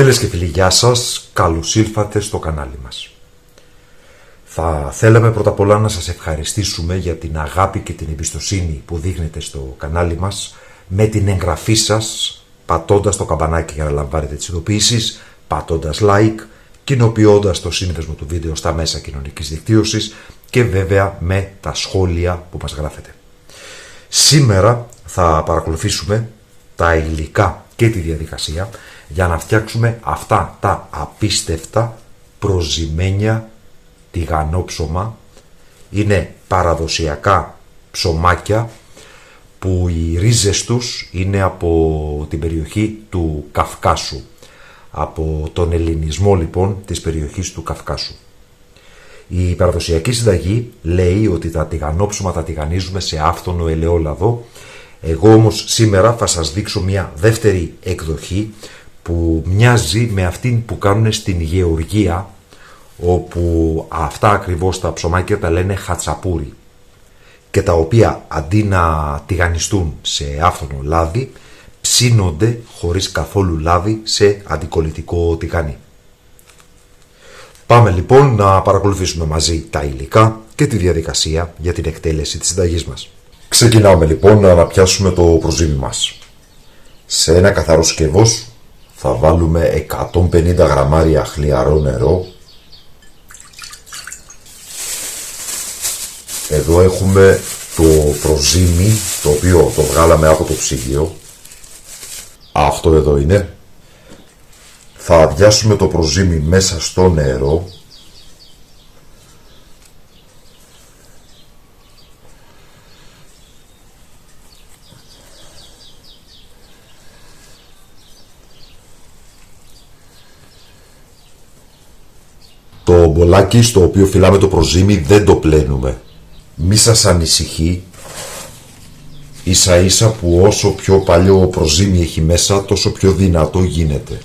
Φίλες και φίλοι, γεια σας, καλώς ήλθατε στο κανάλι μας. Θα θέλαμε πρώτα απ' όλα να σας ευχαριστήσουμε για την αγάπη και την εμπιστοσύνη που δείχνετε στο κανάλι μας με την εγγραφή σας, πατώντας το καμπανάκι για να λαμβάνετε τις ειδοποιήσεις, πατώντας like, κοινοποιώντας το σύνδεσμο του βίντεο στα μέσα κοινωνικής δικτύωσης και βέβαια με τα σχόλια που μας γράφετε. Σήμερα θα παρακολουθήσουμε τα υλικά και τη διαδικασία για να φτιάξουμε αυτά τα απίστευτα προζυμένια τηγανόψωμα. Είναι παραδοσιακά ψωμάκια που οι ρίζες τους είναι από την περιοχή του Καυκάσου, από τον ελληνισμό λοιπόν της περιοχής του Καυκάσου. Η παραδοσιακή συνταγή λέει ότι τα τηγανόψωμα τα τηγανίζουμε σε άφθονο ελαιόλαδο. Εγώ όμως σήμερα θα σας δείξω μια δεύτερη εκδοχή που μοιάζει με αυτήν που κάνουν στην Γεωργία, όπου αυτά ακριβώς τα ψωμάκια τα λένε χατσαπούρι και τα οποία αντί να τηγανιστούν σε άφθονο λάδι ψήνονται χωρίς καθόλου λάδι σε αντικολλητικό τηγάνι. Πάμε λοιπόν να παρακολουθήσουμε μαζί τα υλικά και τη διαδικασία για την εκτέλεση της συνταγής μας. Ξεκινάμε λοιπόν να αναπιάσουμε το προζύμι μας. Σε ένα καθαρό σκεύος θα βάλουμε 150 γραμμάρια χλιαρό νερό. Εδώ έχουμε το προζύμι το οποίο το βγάλαμε από το ψυγείο. Αυτό εδώ είναι. Θα αδειάσουμε το προζύμι μέσα στο νερό. Το μπολάκι στο οποίο φυλάμε το προζύμι δεν το πλένουμε. Μη σας ανησυχεί, ίσα ίσα που όσο πιο παλιό προζύμι έχει μέσα τόσο πιο δυνατό γίνεται.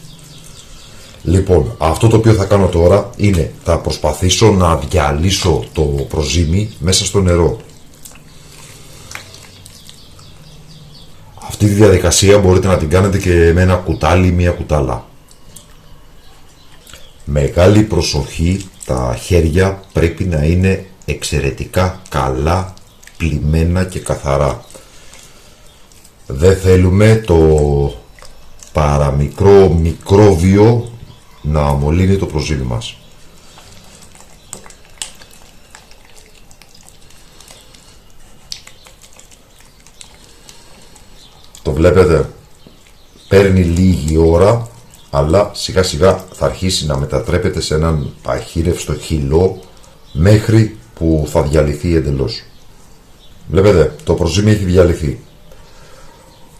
Λοιπόν, αυτό το οποίο θα κάνω τώρα είναι θα προσπαθήσω να διαλύσω το προζύμι μέσα στο νερό. Αυτή τη διαδικασία μπορείτε να την κάνετε και με ένα κουτάλι ή μια κουτάλα. Μεγάλη προσοχή, τα χέρια πρέπει να είναι εξαιρετικά καλά πλυμμένα και καθαρά. Δεν θέλουμε το παραμικρό μικρόβιο να αμολύνει το προζύμι μας. Το βλέπετε, παίρνει λίγη ώρα, αλλά σιγά σιγά θα αρχίσει να μετατρέπεται σε έναν αχύρευστο χυλό μέχρι που θα διαλυθεί εντελώς. Βλέπετε, το προζύμι έχει διαλυθεί.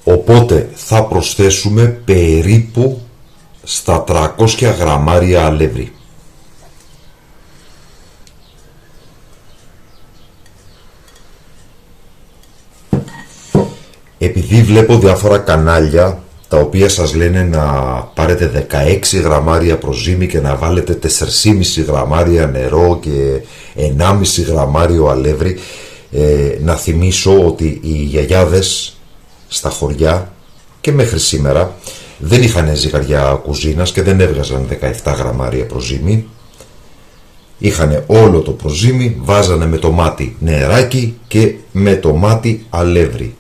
Οπότε θα προσθέσουμε περίπου στα 300 γραμμάρια αλεύρι. Επειδή βλέπω διάφορα κανάλια τα οποία σας λένε να πάρετε 16 γραμμάρια προζύμι και να βάλετε 4,5 γραμμάρια νερό και 1,5 γραμμάριο αλεύρι, να θυμίσω ότι οι γιαγιάδες στα χωριά και μέχρι σήμερα δεν είχαν ζυγαριά κουζίνας και δεν έβγαζαν 17 γραμμάρια προζύμι. Είχαν όλο το προζύμι, βάζανε με το μάτι νεράκι και με το μάτι αλεύρι.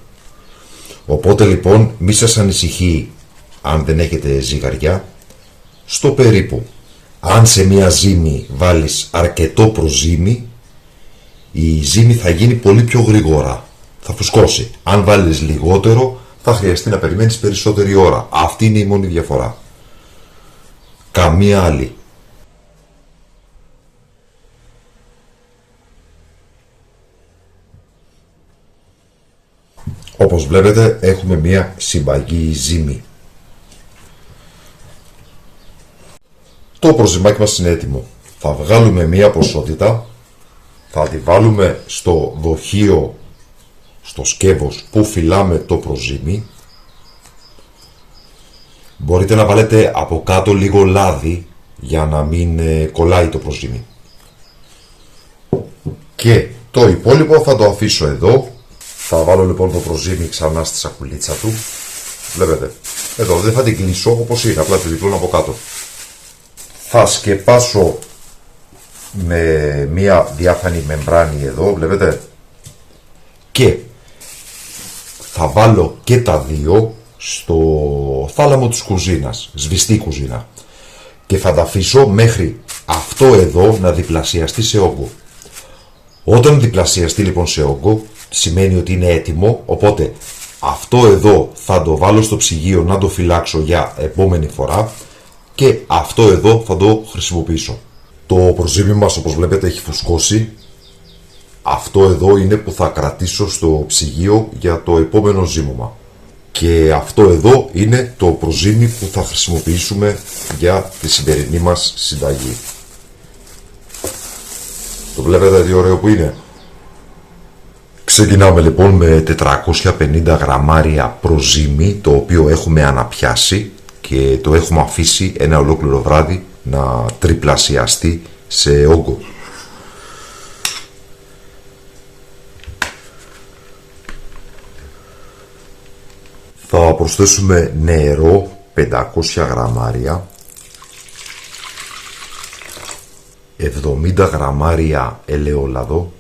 Οπότε λοιπόν μη σας ανησυχεί αν δεν έχετε ζυγαριά, στο περίπου. Αν σε μια ζύμη βάλεις αρκετό προζύμι, η ζύμη θα γίνει πολύ πιο γρήγορα, θα φουσκώσει. Αν βάλεις λιγότερο θα χρειαστεί να περιμένεις περισσότερη ώρα. Αυτή είναι η μόνη διαφορά. Καμία άλλη. Όπως βλέπετε έχουμε μια συμπαγή ζύμη. Το προζυμάκι μας είναι έτοιμο. Θα βγάλουμε μια ποσότητα, θα τη βάλουμε στο δοχείο, στο σκεύος που φυλάμε το προζύμι. Μπορείτε να βάλετε από κάτω λίγο λάδι για να μην κολλάει το προζύμι. Και το υπόλοιπο θα το αφήσω εδώ. Θα βάλω λοιπόν το προζύμι ξανά στη σακουλίτσα του Βλέπετε. Εδώ δεν θα την κλείσω όπως είναι, απλά τη διπλώνω από κάτω. Θα σκεπάσω με μία διάφανη μεμβράνη εδώ, βλέπετε. Και θα βάλω και τα δύο στο θάλαμο της κουζίνας, σβηστή κουζίνα. Και θα τα αφήσω μέχρι αυτό εδώ να διπλασιαστεί σε όγκο. Όταν διπλασιαστεί λοιπόν σε όγκο, σημαίνει ότι είναι έτοιμο, οπότε αυτό εδώ θα το βάλω στο ψυγείο να το φυλάξω για επόμενη φορά και αυτό εδώ θα το χρησιμοποιήσω. Το προζύμι μας, όπως βλέπετε, έχει φουσκώσει. Αυτό εδώ είναι που θα κρατήσω στο ψυγείο για το επόμενο ζύμωμα. Και αυτό εδώ είναι το προζύμι που θα χρησιμοποιήσουμε για τη σημερινή μας συνταγή. Το βλέπετε τι ωραίο που είναι. Ξεκινάμε λοιπόν με 450 γραμμάρια προζύμι, το οποίο έχουμε αναπιάσει και το έχουμε αφήσει ένα ολόκληρο βράδυ να τριπλασιαστεί σε όγκο. Θα προσθέσουμε νερό 500 γραμμάρια, 70 γραμμάρια ελαιόλαδο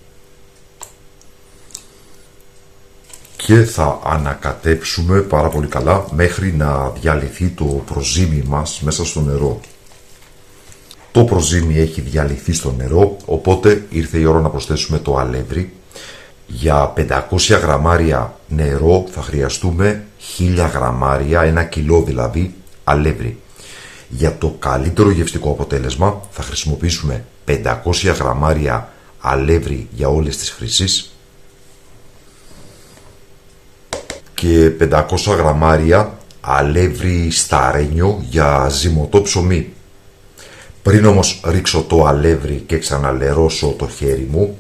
και θα ανακατέψουμε πάρα πολύ καλά μέχρι να διαλυθεί το προζύμι μας μέσα στο νερό. Το προζύμι έχει διαλυθεί στο νερό, οπότε ήρθε η ώρα να προσθέσουμε το αλεύρι. Για 500 γραμμάρια νερό θα χρειαστούμε 1000 γραμμάρια, 1 κιλό δηλαδή, αλεύρι. Για το καλύτερο γευστικό αποτέλεσμα θα χρησιμοποιήσουμε 500 γραμμάρια αλεύρι για όλες τις χρήσεις και 500 γραμμάρια αλεύρι σταρένιο για ζυμωτό ψωμί. Πριν όμως ρίξω το αλεύρι και ξαναλερώσω το χέρι μου,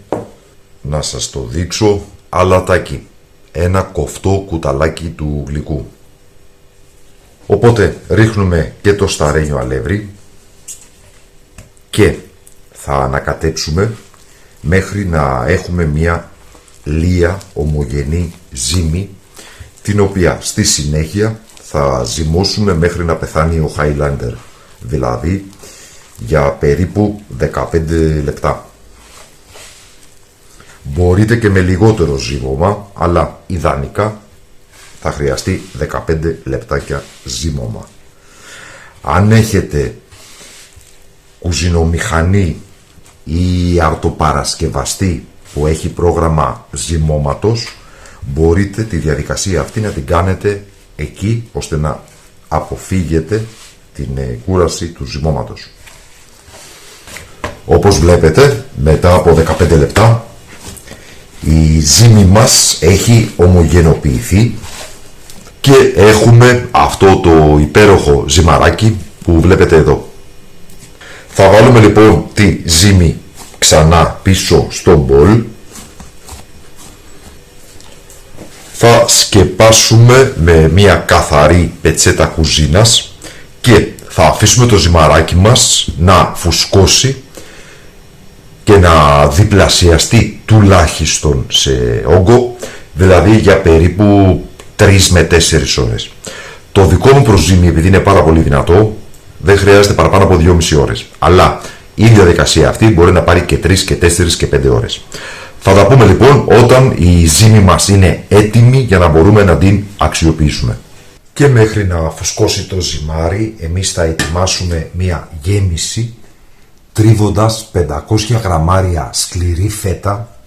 να σας το δείξω, αλατάκι, ένα κοφτό κουταλάκι του γλυκού. Οπότε ρίχνουμε και το σταρένιο αλεύρι και θα ανακατέψουμε μέχρι να έχουμε μια λία ομογενή ζύμη, την οποία στη συνέχεια θα ζυμώσουμε μέχρι να πεθάνει ο Highlander, δηλαδή για περίπου 15 λεπτά. Μπορείτε και με λιγότερο ζύμωμα, αλλά ιδανικά θα χρειαστεί 15 λεπτάκια ζύμωμα. Αν έχετε κουζινομηχανή ή αρτοπαρασκευαστή που έχει πρόγραμμα ζυμώματος, μπορείτε τη διαδικασία αυτή να την κάνετε εκεί, ώστε να αποφύγετε την κούραση του ζυμώματος. Όπως βλέπετε, μετά από 15 λεπτά η ζύμη μας έχει ομογενοποιηθεί και έχουμε αυτό το υπέροχο ζυμαράκι που βλέπετε εδώ. Θα βάλουμε λοιπόν τη ζύμη ξανά πίσω στο μπολ. Θα σκεπάσουμε με μια καθαρή πετσέτα κουζίνας και θα αφήσουμε το ζυμαράκι μας να φουσκώσει και να διπλασιαστεί τουλάχιστον σε όγκο, δηλαδή για περίπου 3 με 4 ώρες. Το δικό μου προζύμι, επειδή είναι πάρα πολύ δυνατό, δεν χρειάζεται παραπάνω από 2,5 ώρες. Αλλά η διαδικασία αυτή μπορεί να πάρει και 3 και 4 και 5 ώρες. Θα τα πούμε λοιπόν όταν η ζύμη μας είναι έτοιμη για να μπορούμε να την αξιοποιήσουμε. Και μέχρι να φουσκώσει το ζυμάρι, εμείς θα ετοιμάσουμε μια γέμιση τρίβοντας 500 γραμμάρια σκληρή φέτα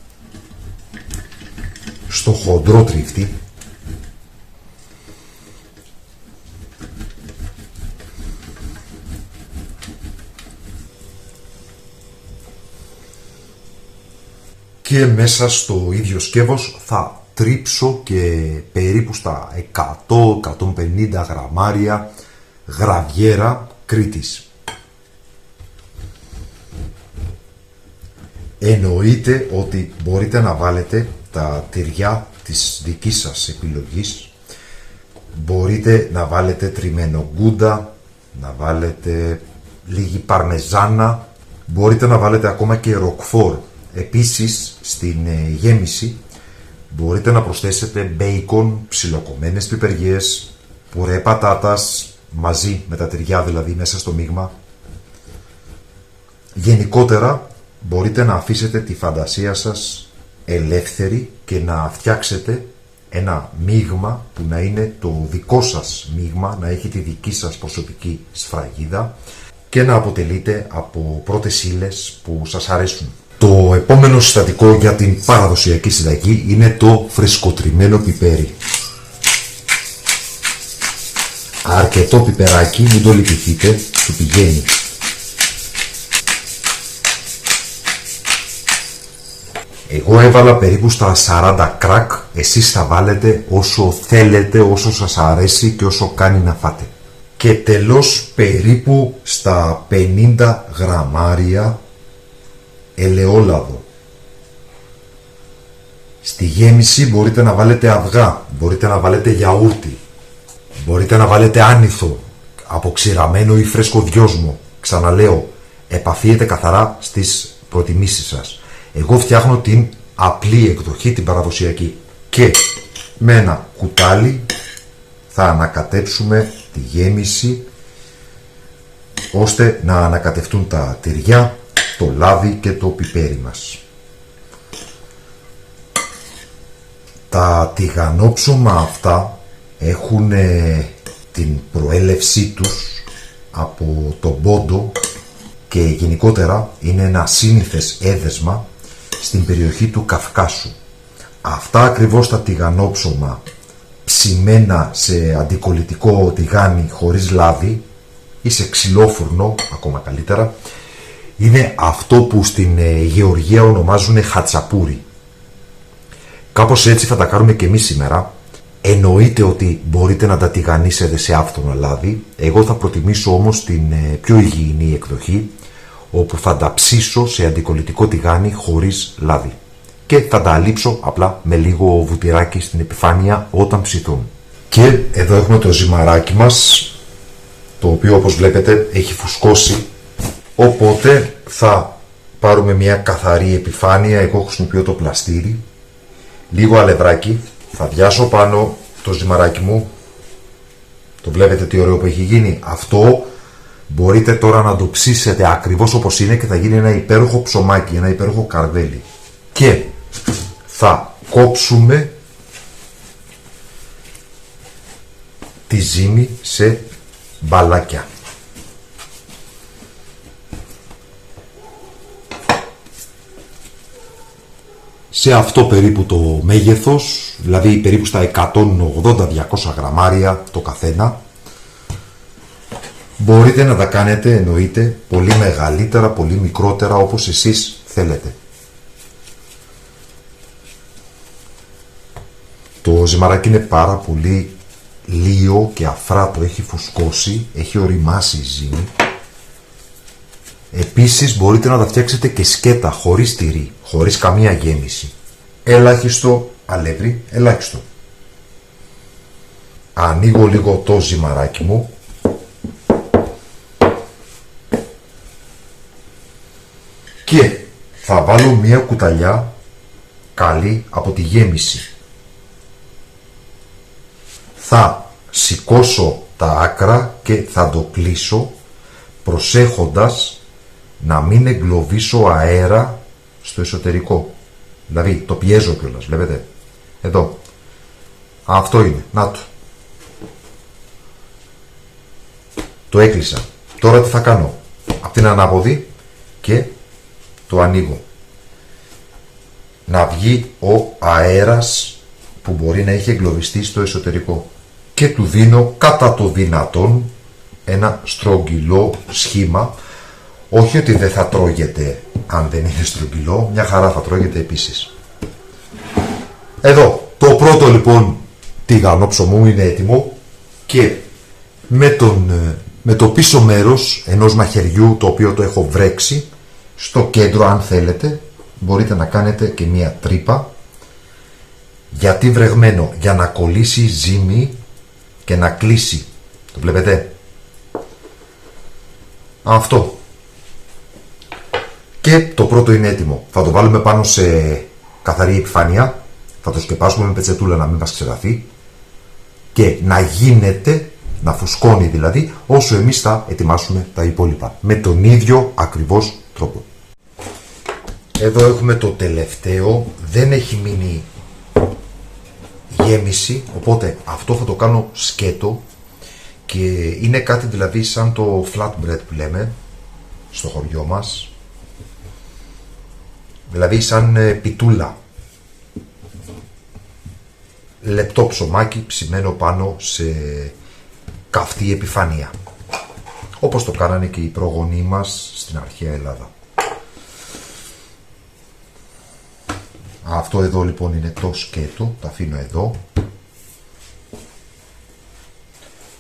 στο χοντρό τρίφτη και μέσα στο ίδιο σκεύος θα τρίψω και περίπου στα 100-150 γραμμάρια γραβιέρα Κρήτης. Εννοείται ότι μπορείτε να βάλετε τα τυριά της δικής σας επιλογής. Μπορείτε να βάλετε τριμμένο γκούντα, να βάλετε λίγη παρμεζάνα, μπορείτε να βάλετε ακόμα και ροκφόρ. Επίσης στην γέμιση μπορείτε να προσθέσετε μπέικον, ψιλοκομμένες πιπεριές, πουρέ πατάτας μαζί με τα τυριά δηλαδή μέσα στο μείγμα. Γενικότερα μπορείτε να αφήσετε τη φαντασία σας ελεύθερη και να φτιάξετε ένα μείγμα που να είναι το δικό σας μείγμα, να έχει τη δική σας προσωπική σφραγίδα και να αποτελείται από πρώτες ύλες που σας αρέσουν. Το επόμενο συστατικό για την παραδοσιακή συνταγή είναι το φρεσκοτριμμένο πιπέρι. Αρκετό πιπεράκι, μην το λυπηθείτε, του πηγαίνει. Εγώ έβαλα περίπου στα 40 κρακ, εσείς θα βάλετε όσο θέλετε, όσο σας αρέσει και όσο κάνει να φάτε. Και τελώς περίπου στα 50 γραμμάρια ελαιόλαδο. Στη γέμιση μπορείτε να βάλετε αυγά, μπορείτε να βάλετε γιαούρτι, μπορείτε να βάλετε άνηθο, αποξηραμένο ή φρέσκο δυόσμο. Ξαναλέω, επαφίεται καθαρά στις προτιμήσεις σας. Εγώ φτιάχνω την απλή εκδοχή, την παραδοσιακή. Και με ένα κουτάλι θα ανακατέψουμε τη γέμιση ώστε να ανακατευτούν τα τυριά, το λάδι και το πιπέρι μας. Τα τηγανόψωμα αυτά έχουν την προέλευσή τους από τον Πόντο και γενικότερα είναι ένα σύνηθες έδεσμα στην περιοχή του Καυκάσου. Αυτά ακριβώς τα τηγανόψωμα ψημένα σε αντικολλητικό τηγάνι χωρίς λάδι ή σε ξυλόφουρνο, ακόμα καλύτερα, είναι αυτό που στην Γεωργία ονομάζουν χατσαπούρι. Κάπως έτσι θα τα κάνουμε και εμείς σήμερα. Εννοείται ότι μπορείτε να τα τηγανίσετε σε άφθονο λάδι. Εγώ θα προτιμήσω όμως την πιο υγιεινή εκδοχή, όπου θα τα ψήσω σε αντικολλητικό τηγάνι χωρίς λάδι. Και θα τα αλείψω απλά με λίγο βουτυράκι στην επιφάνεια όταν ψηθούν. Και εδώ έχουμε το ζυμαράκι μας, το οποίο όπως βλέπετε έχει φουσκώσει. Οπότε θα πάρουμε μια καθαρή επιφάνεια, εγώ χρησιμοποιώ το πλαστήρι, λίγο αλευράκι, θα διάσω πάνω το ζυμαράκι μου. Το βλέπετε τι ωραίο που έχει γίνει. Αυτό μπορείτε τώρα να το ψήσετε ακριβώς όπως είναι και θα γίνει ένα υπέροχο ψωμάκι, ένα υπέροχο καρβέλι. Και θα κόψουμε τη ζύμη σε μπαλάκια. Σε αυτό περίπου το μέγεθος, δηλαδή περίπου στα 180-200 γραμμάρια το καθένα. Μπορείτε να τα κάνετε, εννοείται, πολύ μεγαλύτερα, πολύ μικρότερα, όπως εσείς θέλετε. Το ζυμαράκι είναι πάρα πολύ λίο και αφράτο, έχει φουσκώσει, έχει οριμάσει η ζύμη. Επίσης μπορείτε να τα φτιάξετε και σκέτα, χωρίς τυρί, χωρίς καμία γέμιση. Ελάχιστο αλεύρι, ελάχιστο. Ανοίγω λίγο το ζυμαράκι μου. Και θα βάλω μία κουταλιά καλή από τη γέμιση. Θα σηκώσω τα άκρα και θα το κλείσω, προσέχοντας να μην εγκλωβίσω αέρα στο εσωτερικό. Δηλαδή το πιέζω κιόλας, βλέπετε. Εδώ. Αυτό είναι. Να το. Το έκλεισα. Τώρα τι θα κάνω? Από την ανάποδη και το ανοίγω. Να βγει ο αέρας που μπορεί να έχει εγκλωβιστεί στο εσωτερικό. Και του δίνω κατά το δυνατόν ένα στρογγυλό σχήμα. Όχι ότι δεν θα τρώγεται αν δεν είναι στρογγυλό, μια χαρά θα τρώγεται επίσης. Εδώ, το πρώτο λοιπόν τηγανόψωμο μου είναι έτοιμο και με το πίσω μέρος ενός μαχαιριού, το οποίο το έχω βρέξει, στο κέντρο, αν θέλετε, μπορείτε να κάνετε και μια τρύπα. Γιατί βρεγμένο? Για να κολλήσει ζύμη και να κλείσει. Το βλέπετε? Αυτό. Και το πρώτο είναι έτοιμο. Θα το βάλουμε πάνω σε καθαρή επιφάνεια. Θα το σκεπάσουμε με πετσετούλα να μην μας ξεραθεί. και να γίνεται, να φουσκώνει δηλαδή, όσο εμείς θα ετοιμάσουμε τα υπόλοιπα. Με τον ίδιο ακριβώς τρόπο. Εδώ έχουμε το τελευταίο, δεν έχει μείνει γέμιση, οπότε αυτό θα το κάνω σκέτο και είναι κάτι δηλαδή σαν το flatbread που λέμε στο χωριό μας, δηλαδή σαν πιτούλα, λεπτό ψωμάκι ψημένο πάνω σε καυτή επιφάνεια, όπως το κάνανε και οι προγονείς μας στην αρχαία Ελλάδα. Αυτό εδώ λοιπόν είναι το σκέτο, το αφήνω εδώ.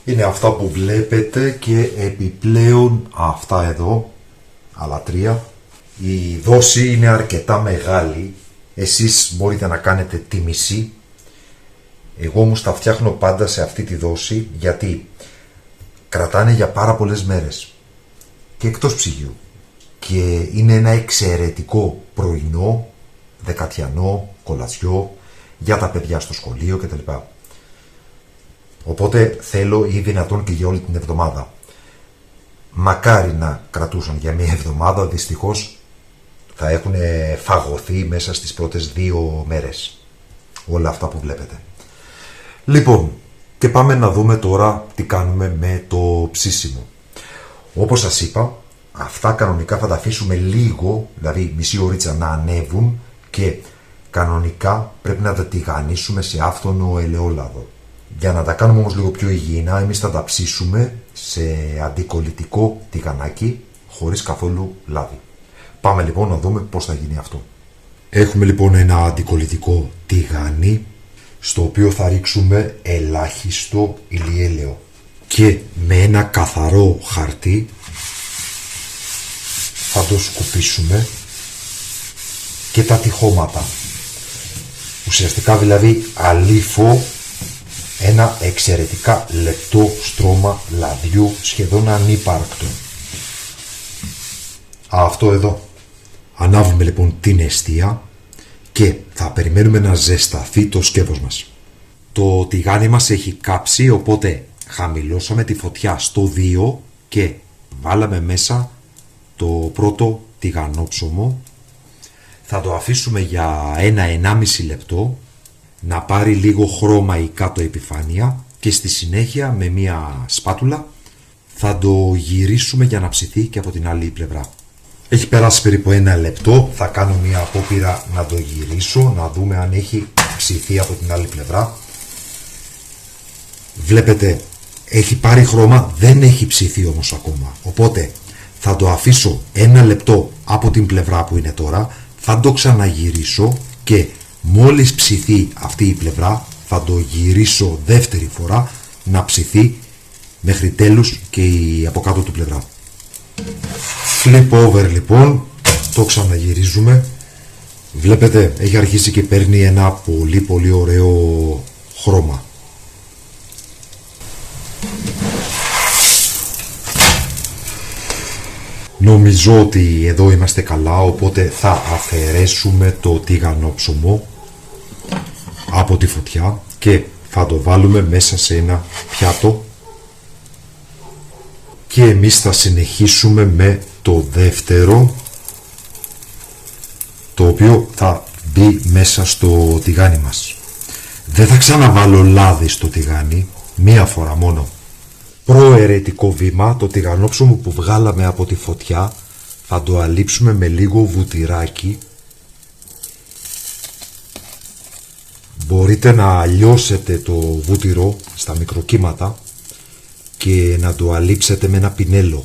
Είναι αυτά που βλέπετε και επιπλέον αυτά εδώ, άλλα τρία. Η δόση είναι αρκετά μεγάλη, εσείς μπορείτε να κάνετε τη μισή. Εγώ όμως τα φτιάχνω πάντα σε αυτή τη δόση γιατί κρατάνε για πάρα πολλές μέρες και εκτός ψυγείου. Και είναι ένα εξαιρετικό πρωινό, δεκατιανό, κολατσιό, για τα παιδιά στο σχολείο κτλ. Οπότε θέλω ή δυνατόν και για όλη την εβδομάδα. Μακάρι να κρατούσαν για μία εβδομάδα, δυστυχώς θα έχουν φαγωθεί μέσα στις πρώτες 2 μέρες. Όλα αυτά που βλέπετε. Λοιπόν, και πάμε να δούμε τώρα τι κάνουμε με το ψήσιμο. Όπως σας είπα, αυτά κανονικά θα τα αφήσουμε λίγο, δηλαδή μισή ωρίτσα να ανέβουν και κανονικά πρέπει να τα τηγανίσουμε σε άφθονο ελαιόλαδο. Για να τα κάνουμε όμως λίγο πιο υγιεινά, εμείς θα τα ψήσουμε σε αντικολλητικό τηγανάκι, χωρίς καθόλου λάδι. Πάμε λοιπόν να δούμε πώς θα γίνει αυτό. Έχουμε λοιπόν ένα αντικολλητικό τηγάνι, στο οποίο θα ρίξουμε ελάχιστο ηλιέλαιο. Και με ένα καθαρό χαρτί θα το σκουπίσουμε και τα τυχώματα. Ουσιαστικά δηλαδή αλήφω ένα εξαιρετικά λεπτό στρώμα λαδιού, σχεδόν ανύπαρκτο. Αυτό εδώ. Ανάβουμε λοιπόν την εστία και θα περιμένουμε να ζεσταθεί το σκεύος μας. Το τηγάνι μας έχει κάψει, οπότε χαμηλώσαμε τη φωτιά στο 2 και βάλαμε μέσα το πρώτο τηγανόψωμο. Θα το αφήσουμε για 1-1,5 λεπτό να πάρει λίγο χρώμα η κάτω επιφάνεια και στη συνέχεια με μια σπάτουλα θα το γυρίσουμε για να ψηθεί και από την άλλη πλευρά. Έχει περάσει περίπου 1 λεπτό, θα κάνω μια απόπειρα να το γυρίσω, να δούμε αν έχει ψηθεί από την άλλη πλευρά. Βλέπετε, έχει πάρει χρώμα, δεν έχει ψηθεί όμως ακόμα. Οπότε θα το αφήσω 1 λεπτό από την πλευρά που είναι τώρα, θα το ξαναγυρίσω και μόλις ψηθεί αυτή η πλευρά θα το γυρίσω δεύτερη φορά να ψηθεί μέχρι τέλους και η από κάτω του πλευρά. Flip over λοιπόν, το ξαναγυρίζουμε. Βλέπετε, έχει αρχίσει και παίρνει ένα πολύ ωραίο χρώμα. Νομίζω ότι εδώ είμαστε καλά, οπότε θα αφαιρέσουμε το τηγανόψωμο από τη φωτιά και θα το βάλουμε μέσα σε ένα πιάτο και εμείς θα συνεχίσουμε με το δεύτερο, το οποίο θα μπει μέσα στο τηγάνι μας. Δεν θα ξαναβάλω λάδι στο τηγάνι, μία φορά μόνο. Προαιρετικό βήμα, το τηγανόψωμο που βγάλαμε από τη φωτιά θα το αλείψουμε με λίγο βουτυράκι. Μπορείτε να λιώσετε το βούτυρο στα μικροκύματα και να το αλείψετε με ένα πινέλο.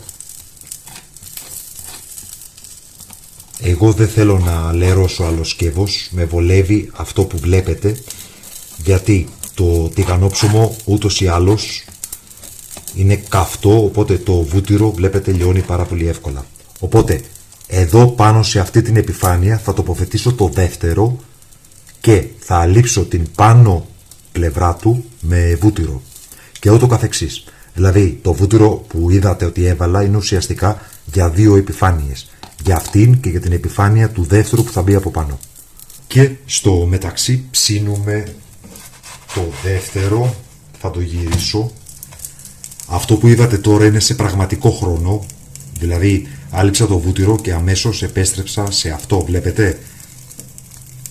Εγώ δεν θέλω να λερώσω άλλο σκεύος, με βολεύει αυτό που βλέπετε, γιατί το τηγανόψωμο ούτως ή άλλως είναι καυτό, οπότε το βούτυρο βλέπετε λιώνει πάρα πολύ εύκολα. Οπότε εδώ πάνω σε αυτή την επιφάνεια θα τοποθετήσω το δεύτερο και θα αλείψω την πάνω πλευρά του με βούτυρο και ούτω καθεξής. Δηλαδή το βούτυρο που είδατε ότι έβαλα είναι ουσιαστικά για 2 επιφάνειες, για αυτήν και για την επιφάνεια του δεύτερου που θα μπει από πάνω. Και στο μεταξύ ψήνουμε το δεύτερο, θα το γυρίσω. Αυτό που είδατε τώρα είναι σε πραγματικό χρόνο. Δηλαδή άλυψα το βούτυρο και αμέσως επέστρεψα σε αυτό, βλέπετε.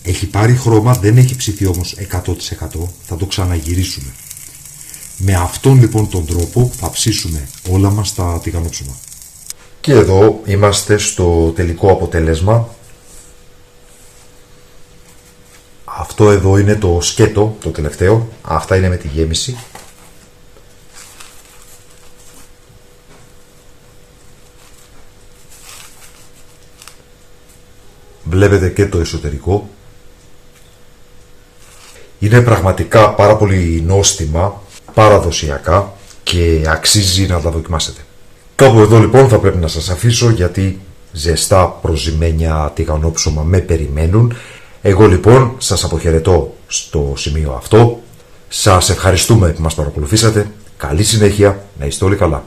Έχει πάρει χρώμα, δεν έχει ψηθεί όμως 100%. Θα το ξαναγυρίσουμε. Με αυτόν λοιπόν τον τρόπο θα ψήσουμε όλα μας τα τηγανόψωμα. Και εδώ είμαστε στο τελικό αποτέλεσμα. Αυτό εδώ είναι το σκέτο, το τελευταίο. Αυτά είναι με τη γέμιση. Βλέπετε και το εσωτερικό. Είναι πραγματικά πάρα πολύ νόστιμα, παραδοσιακά και αξίζει να τα δοκιμάσετε. Κάπου εδώ λοιπόν θα πρέπει να σας αφήσω, γιατί ζεστά προζυμένια τηγανόψωμα με περιμένουν. Εγώ λοιπόν σας αποχαιρετώ στο σημείο αυτό. Σας ευχαριστούμε που μας παρακολουθήσατε. Καλή συνέχεια, να είστε όλοι καλά.